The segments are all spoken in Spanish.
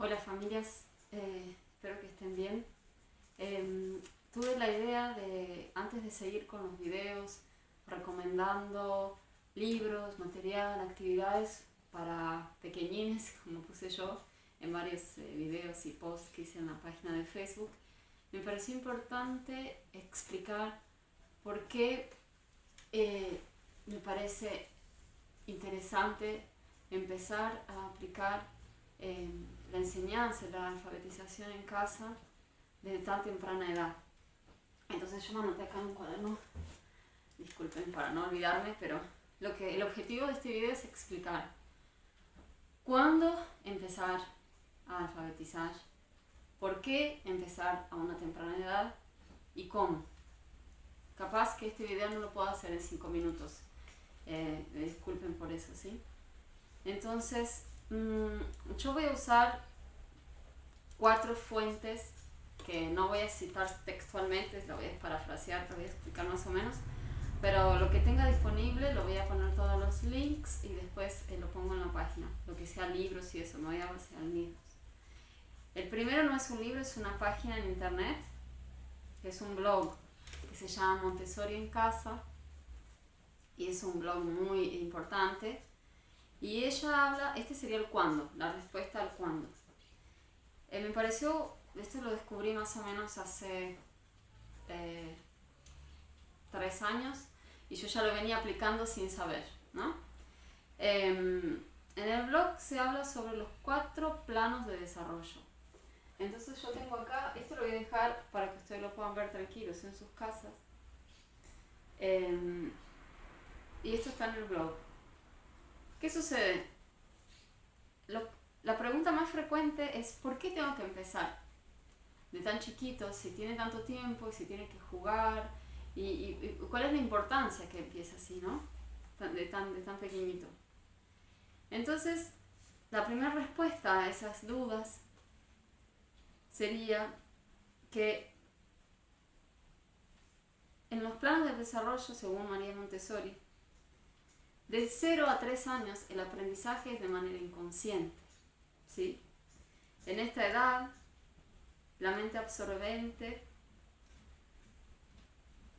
Hola familias, espero que estén bien. Tuve la idea de, antes de seguir con los videos, recomendando libros, material, actividades para pequeñines, como puse yo en varios videos y posts que hice en la página de Facebook, me pareció importante explicar por qué me parece interesante empezar a aplicar la enseñanza, la alfabetización en casa desde tan temprana edad. Entonces yo me anoté acá en un cuaderno, disculpen para no olvidarme, pero el objetivo de este video es explicar cuándo empezar a alfabetizar, por qué empezar a una temprana edad y cómo. Capaz que este video no lo puedo hacer en 5 minutos, disculpen por eso, ¿sí? Entonces, yo voy a usar 4 fuentes que no voy a citar textualmente, lo voy a parafrasear, lo voy a explicar más o menos, pero lo que tenga disponible lo voy a poner todos los links y después lo pongo en la página, lo que sea libros y eso, me voy a basar en libros. El primero no es un libro, es una página en internet, que es un blog que se llama Montessori en Casa y es un blog muy importante. Y ella habla, este sería el cuándo, la respuesta al cuándo. Me pareció, esto lo descubrí más o menos hace 3 años y yo ya lo venía aplicando sin saber, ¿no? En el blog se habla sobre los 4 planos de desarrollo. Entonces yo tengo acá, esto lo voy a dejar para que ustedes lo puedan ver tranquilos en sus casas. Y esto está en el blog. ¿Qué sucede? La pregunta más frecuente es ¿por qué tengo que empezar de tan chiquito, si tiene tanto tiempo, si tiene que jugar y cuál es la importancia que empiece así, ¿no? De tan pequeñito. Entonces, la primera respuesta a esas dudas sería que en los planos de desarrollo, según María Montessori, de 0 a 3 años el aprendizaje es de manera inconsciente, ¿sí? En esta edad, la mente absorbente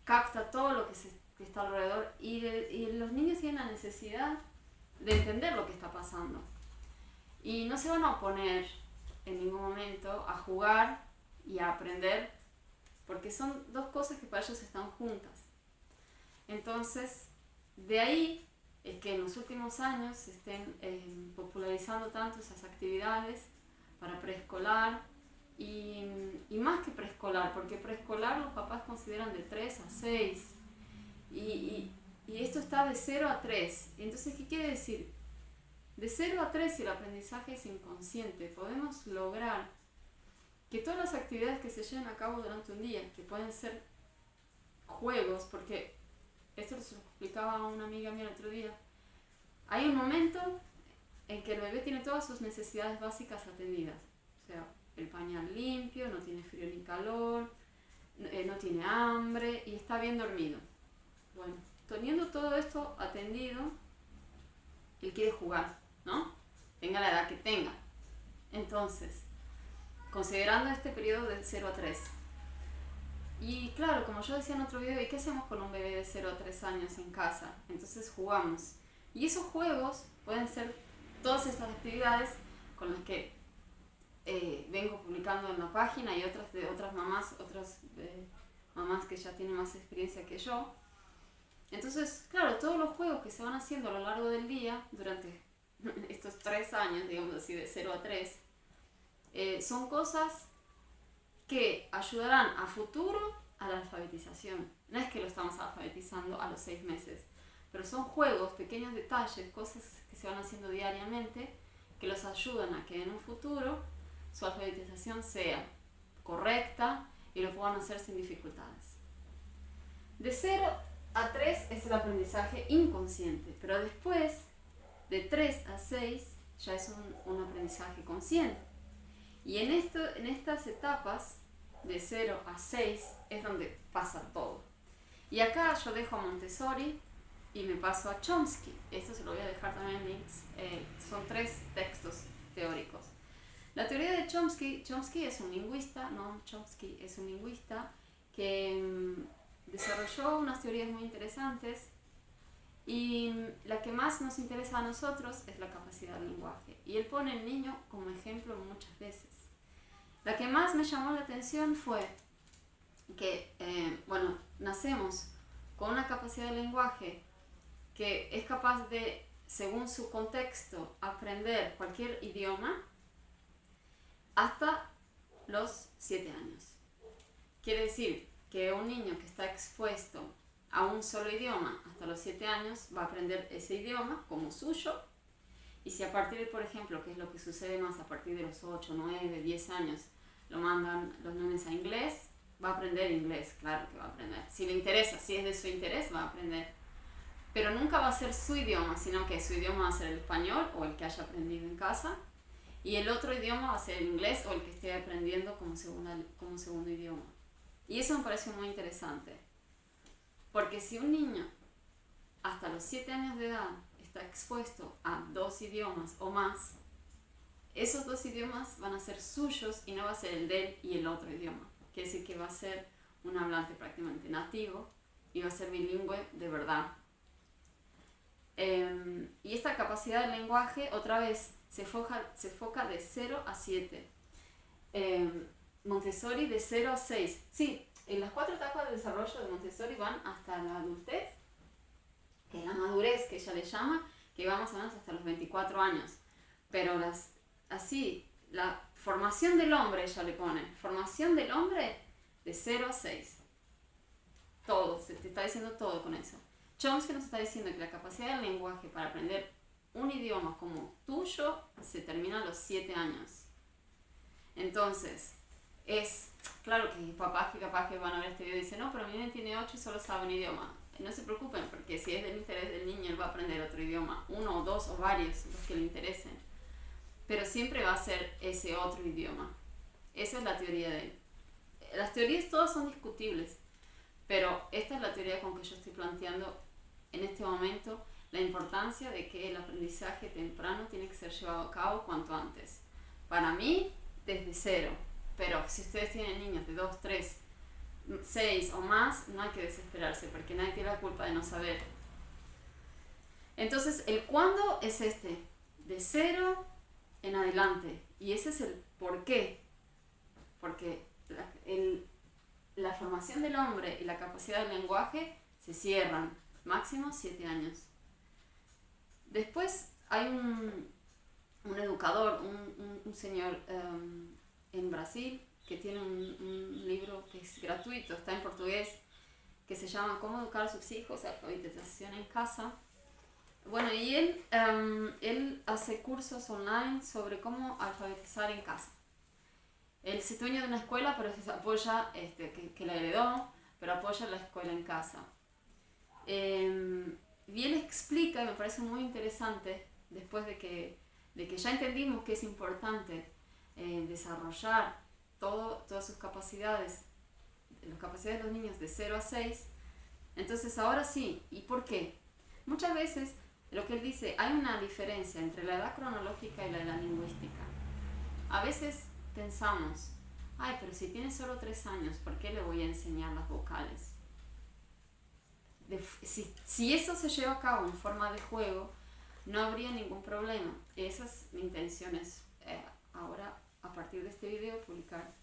capta todo lo que está alrededor y los niños tienen la necesidad de entender lo que está pasando. Y no se van a oponer en ningún momento a jugar y a aprender, porque son 2 cosas que para ellos están juntas. Entonces, de ahí es que en los últimos años se estén popularizando tanto esas actividades para preescolar y más que preescolar, porque preescolar los papás consideran de 3 a 6 y esto está de 0 a 3. Entonces, ¿qué quiere decir? De 0 a 3, si el aprendizaje es inconsciente, podemos lograr que todas las actividades que se lleven a cabo durante un día, que pueden ser juegos, porque esto se lo explicaba a una amiga mía el otro día, hay un momento en que el bebé tiene todas sus necesidades básicas atendidas, o sea, el pañal limpio, no tiene frío ni calor, no tiene hambre y está bien dormido. Bueno, teniendo todo esto atendido, él quiere jugar, ¿no? Tenga la edad que tenga. Entonces, considerando este periodo de 0 a 3. Y claro, como yo decía en otro video, ¿y qué hacemos con un bebé de 0 a 3 años en casa? Entonces jugamos. Y esos juegos pueden ser todas estas actividades con las que vengo publicando en la página y otras de otras mamás que ya tienen más experiencia que yo. Entonces, claro, todos los juegos que se van haciendo a lo largo del día, durante estos 3 años, digamos así, de 0 a 3, son cosas que ayudarán a futuro a la alfabetización. No es que lo estamos alfabetizando a los 6 meses, pero son juegos, pequeños detalles, cosas que se van haciendo diariamente que los ayudan a que en un futuro su alfabetización sea correcta y lo puedan hacer sin dificultades. De 0 a 3 es el aprendizaje inconsciente, pero después de 3 a 6 ya es un aprendizaje consciente. Y en estas etapas de 0 a 6 es donde pasa todo. Y acá yo dejo a Montessori y me paso a Chomsky. Esto se lo voy a dejar también en links. Son 3 textos teóricos. La teoría de Chomsky es un lingüista, no Chomsky es un lingüista que desarrolló unas teorías muy interesantes y la que más nos interesa a nosotros es la capacidad del lenguaje. Y él pone el niño como ejemplo muchas veces. La que más me llamó la atención fue que, nacemos con una capacidad de lenguaje que es capaz de, según su contexto, aprender cualquier idioma hasta los 7 años. Quiere decir que un niño que está expuesto a un solo idioma hasta los 7 años va a aprender ese idioma como suyo, y si a partir, por ejemplo, que es lo que sucede más a partir de los 8, 9, 10 años, lo mandan los nenes a inglés, va a aprender inglés, claro que va a aprender. Si le interesa, si es de su interés, va a aprender. Pero nunca va a ser su idioma, sino que su idioma va a ser el español o el que haya aprendido en casa, y el otro idioma va a ser el inglés o el que esté aprendiendo como segundo idioma. Y eso me pareció muy interesante, porque si un niño hasta los 7 años de edad está expuesto a 2 idiomas o más, esos 2 idiomas van a ser suyos y no va a ser el de él y el otro idioma. Quiere decir que va a ser un hablante prácticamente nativo y va a ser bilingüe de verdad. Y esta capacidad del lenguaje, otra vez, se foca de 0 a 7. Montessori de 0 a 6. Sí, en las 4 etapas de desarrollo de Montessori van hasta la adultez, que es la madurez que ella le llama, que va más o menos hasta los 24 años. Pero la formación del hombre, ella le pone, formación del hombre de 0 a 6. Todo, se te está diciendo todo con eso. Chomsky nos está diciendo que la capacidad del lenguaje para aprender un idioma como tuyo se termina a los 7 años. Entonces, es claro que papás que capaz que van a ver este video y dicen, no, pero mi nene tiene 8 y solo sabe un idioma. No se preocupen, porque si es del interés del niño, él va a aprender otro idioma, 1 o 2 o varios, los que le interesen. Pero siempre va a ser ese otro idioma. Esa es la teoría de él. Las teorías todas son discutibles, pero esta es la teoría con que yo estoy planteando en este momento la importancia de que el aprendizaje temprano tiene que ser llevado a cabo cuanto antes. Para mí, desde 0. Pero si ustedes tienen niños de 2, 3, 6 o más, no hay que desesperarse, porque nadie tiene la culpa de no saber. Entonces, el cuándo es de 0 en adelante. Y ese es el por qué. Porque la formación del hombre y la capacidad del lenguaje se cierran. Máximo 7 años. Después hay un educador, un señor en Brasil, que tiene un libro que es gratuito, está en portugués, que se llama Cómo educar a sus hijos, alfabetización en casa. Bueno, y él hace cursos online sobre cómo alfabetizar en casa. Él es dueño de una escuela, pero se apoya, que la heredó, pero apoya la escuela en casa. Y él explica, y me parece muy interesante, después de que ya entendimos que es importante desarrollar todas sus capacidades, las capacidades de los niños de 0 a 6, entonces ahora sí, ¿y por qué? Muchas veces, lo que él dice, hay una diferencia entre la edad cronológica y la edad lingüística. A veces pensamos, pero si tiene solo 3 años, ¿por qué le voy a enseñar las vocales? Si eso se lleva a cabo en forma de juego, no habría ningún problema. Esa es mi intención, ahora, a partir de este video, publicar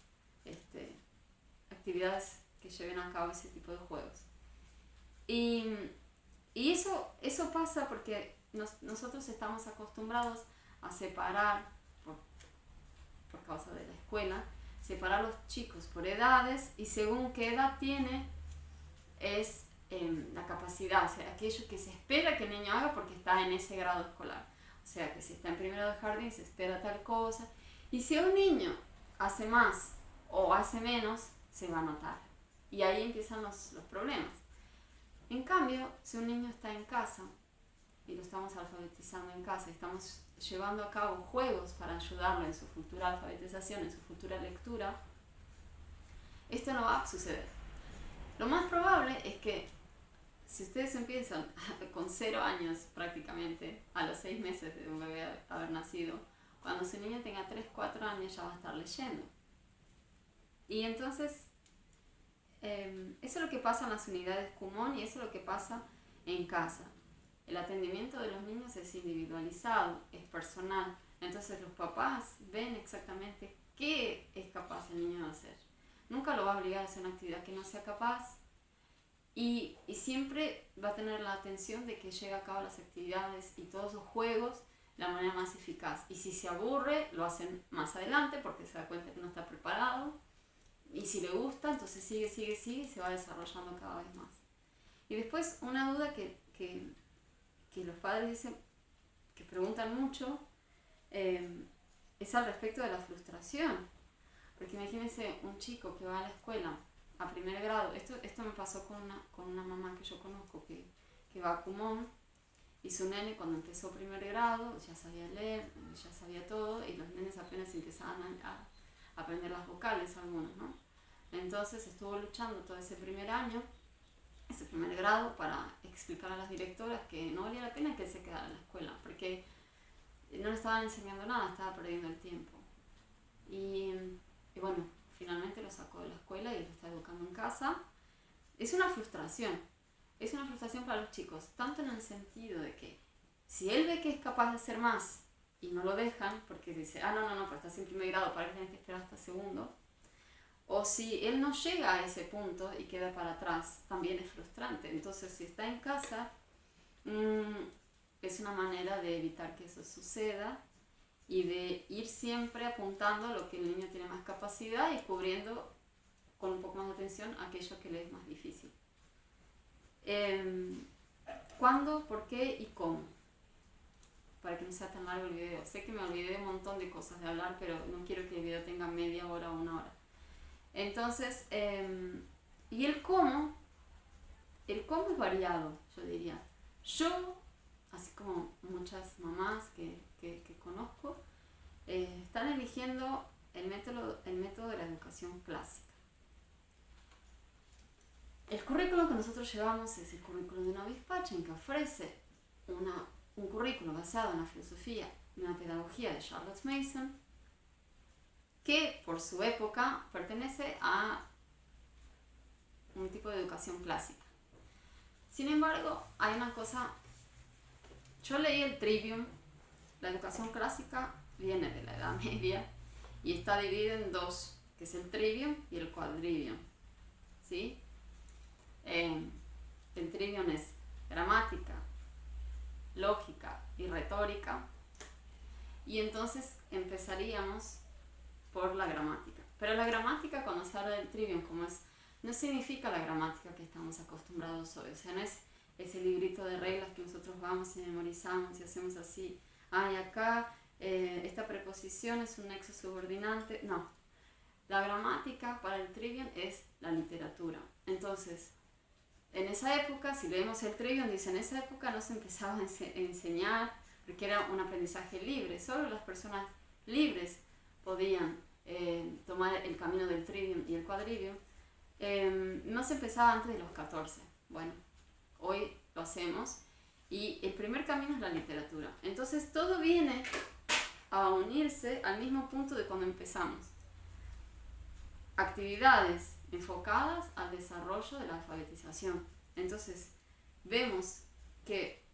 actividades que lleven a cabo ese tipo de juegos. Y eso pasa porque nosotros estamos acostumbrados a separar, por causa de la escuela, separar a los chicos por edades, y según qué edad tiene, es la capacidad, o sea, aquello que se espera que el niño haga porque está en ese grado escolar. O sea, que si está en primero de jardín se espera tal cosa, y si un niño hace más o hace menos, se va a notar. Y ahí empiezan los problemas. En cambio, si un niño está en casa, y lo estamos alfabetizando en casa, estamos llevando a cabo juegos para ayudarlo en su futura alfabetización, en su futura lectura, esto no va a suceder. Lo más probable es que si ustedes empiezan con 0 años prácticamente, a los 6 meses de un bebé haber nacido, cuando su niño tenga 3, 4 años ya va a estar leyendo. Y entonces, eso es lo que pasa en las unidades Kumon y eso es lo que pasa en casa. El atendimiento de los niños es individualizado, es personal. Entonces los papás ven exactamente qué es capaz el niño de hacer. Nunca lo va a obligar a hacer una actividad que no sea capaz y siempre va a tener la atención de que lleve a cabo las actividades y todos los juegos de la manera más eficaz. Y si se aburre, lo hacen más adelante porque se da cuenta que no está preparado. Y si le gusta, entonces sigue y se va desarrollando cada vez más. Y después una duda que los padres dicen, que preguntan mucho, es al respecto de la frustración. Porque imagínense un chico que va a la escuela a primer grado. Esto me pasó con una mamá que yo conozco que va a Kumon, y su nene cuando empezó primer grado ya sabía leer, ya sabía todo, y los nenes apenas empezaban a aprender las vocales algunos, ¿no? Entonces estuvo luchando todo ese primer año, ese primer grado, para explicar a las directoras que no valía la pena que él se quedara en la escuela, porque no le estaban enseñando nada, estaba perdiendo el tiempo. Y bueno, finalmente lo sacó de la escuela y lo está educando en casa. Es una frustración para los chicos, tanto en el sentido de que si él ve que es capaz de hacer más y no lo dejan, porque dice, no, pero estás en primer grado, para que tienes que esperar hasta segundo, o si él no llega a ese punto y queda para atrás, también es frustrante. Entonces, si está en casa, es una manera de evitar que eso suceda y de ir siempre apuntando a lo que el niño tiene más capacidad y cubriendo con un poco más de atención aquello que le es más difícil. ¿Cuándo, por qué y cómo? Para que no sea tan largo el video. Sé que me olvidé de un montón de cosas de hablar, pero no quiero que el video tenga media hora o una hora. Entonces, y el cómo es variado, yo diría. Yo, así como muchas mamás que conozco, están eligiendo el método de la educación clásica. El currículo que nosotros llevamos es el currículo de Novis Pachin, que ofrece un currículo basado en la filosofía y en la pedagogía de Charlotte Mason, que por su época pertenece a un tipo de educación clásica. Sin embargo, hay una cosa, yo leí el Trivium, la educación clásica viene de la Edad Media y está dividida en dos, que es el Trivium y el Quadrivium, ¿sí? El Trivium es gramática, lógica y retórica, y entonces empezaríamos por la gramática. Pero la gramática, cuando se habla del Trivium, no significa la gramática que estamos acostumbrados hoy. O sea, no es ese librito de reglas que nosotros vamos y memorizamos y hacemos así. Acá esta preposición es un nexo subordinante. No. La gramática para el Trivium es la literatura. Entonces, en esa época, si leemos el Trivium, dice, en esa época no se empezaba a enseñar, porque era un aprendizaje libre. Solo las personas libres podían tomar el camino del Trivium y el Quadrivium. No se empezaba antes de los 14. Bueno, hoy lo hacemos y el primer camino es la literatura. Entonces todo viene a unirse al mismo punto de cuando empezamos. Actividades enfocadas al desarrollo de la alfabetización. Entonces vemos que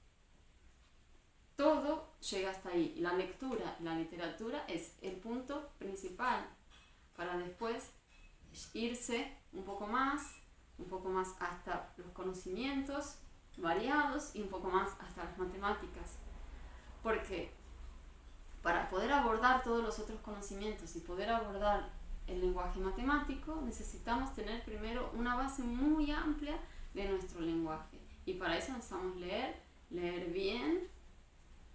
todo llega hasta ahí. La lectura y la literatura es el punto principal para después irse un poco más hasta los conocimientos variados y un poco más hasta las matemáticas. Porque para poder abordar todos los otros conocimientos y poder abordar el lenguaje matemático, necesitamos tener primero una base muy amplia de nuestro lenguaje. Y para eso necesitamos leer bien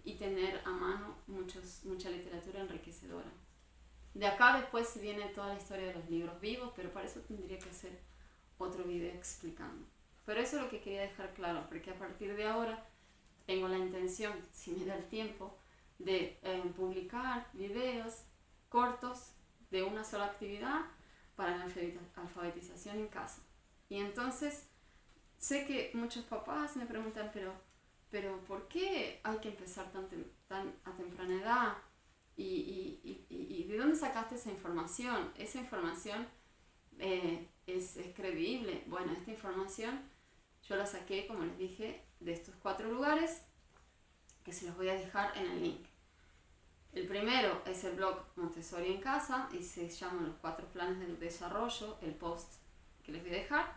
y tener a mano mucha literatura enriquecedora. De acá después viene toda la historia de los libros vivos, pero para eso tendría que hacer otro video explicando. Pero eso es lo que quería dejar claro, porque a partir de ahora tengo la intención, si me da el tiempo, de publicar videos cortos de una sola actividad para la alfabetización en casa. Y entonces sé que muchos papás me preguntan, pero ¿por qué hay que empezar tan a temprana edad? ¿Y de dónde sacaste esa información? Esa información es creíble. Bueno, esta información yo la saqué, como les dije, de estos 4 lugares que se los voy a dejar en el link. El primero es el blog Montessori en Casa y se llama Los 4 planes del desarrollo, el post que les voy a dejar.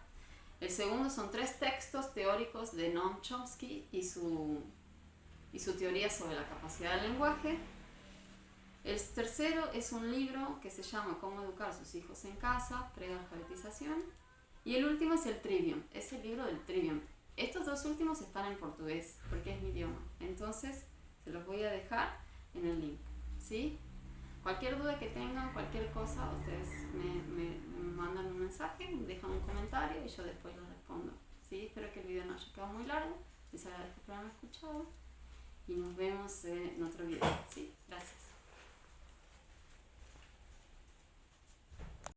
El segundo son 3 textos teóricos de Noam Chomsky y su teoría sobre la capacidad del lenguaje. El tercero es un libro que se llama Cómo educar a sus hijos en casa, prealfabetización. Y el último es el Trivium, es el libro del Trivium. Estos 2 últimos están en portugués, porque es mi idioma. Entonces, se los voy a dejar en el link, ¿sí? Cualquier duda que tengan, cualquier cosa, ustedes me mandan un mensaje, me dejan un comentario y yo después lo respondo, ¿sí? Espero que el video no haya quedado muy largo. Les agradezco por haberme escuchado y nos vemos en otro video.